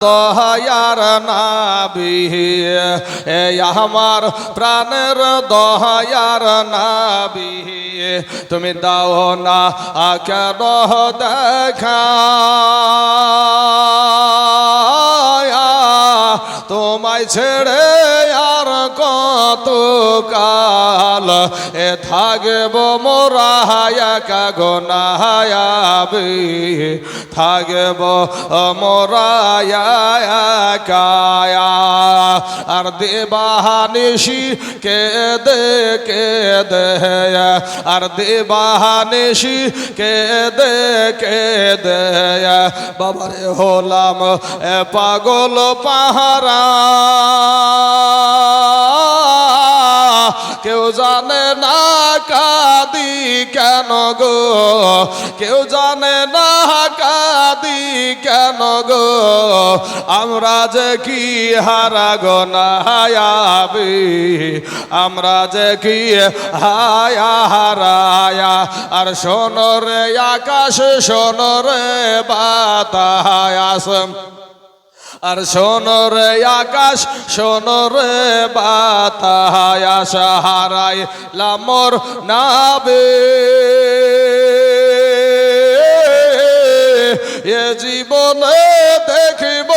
দয়ার নাবি আমার প্রাণের দয়ার নাবি তুমি দাও না কেন দেখা তোমায় ছেড়ে আর কত কাল থাকব মোরা একা গোনায়াবি থাকব মোরা কায়া আর দেবানিশি কেদে আর দেবানিশি কেদে বাবারে হলাম পাগল পাহারা কেউ জানে না কাঁদি কেন গো কেউ জানে না কাঁদি কেন গো আমরা যে কি হারা গোনায়াবি আমরা যে কি হারায়া আর শোনো রে আকাশ শোনো রে বাতাস আর শোনো রে আকাশ শোনো রে বাতাস হারাইলাম মোর নাবে এ জীবনে দেখিব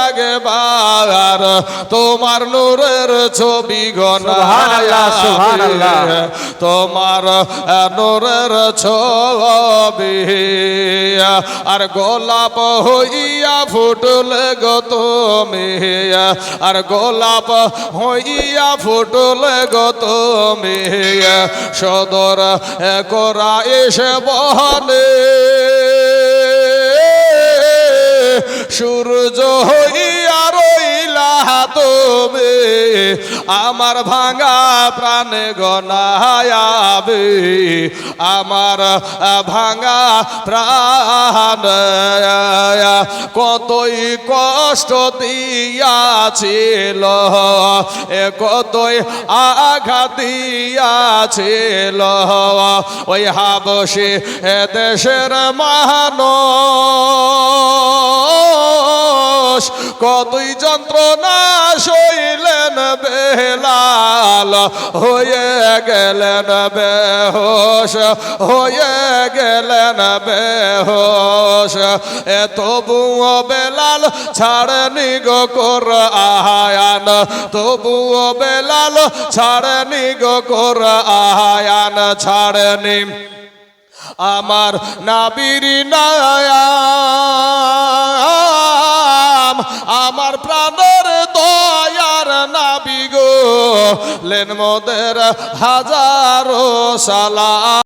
একবার তোমার নূরের ছবি সুবহানাল্লাহ তোমার নূরের ছবি আর গোলাপ হইয়া ফুটলে গো তুমি আর গোলাপ হইয়া ফুটলে গো তুমি সদর করা এসে বহনে সূর্য হইয়া রইলা তুমি আমার ভাঙা প্রাণে গনায়াবে আমার ভাঙা প্রাণ কতই কষ্ট দিয়াছিল কতই আঘাত দিয়াছিল ওই হাবশী দেশের মানুষ কতই যন্ত্রণা সইলেন বেলাল হয়ে গেলেন বেহোশ হয়ে গেলেন বেহোশ তবুও বেলাল ছাড়েনি গো কোরআন তবুও বেলাল ছাড়েনি গো কোরআন ছাড়েনি আমার নাবির নায়াম আমার প্রাণের দয়ার নাবি গো লেন মোদের হাজারো সালাম।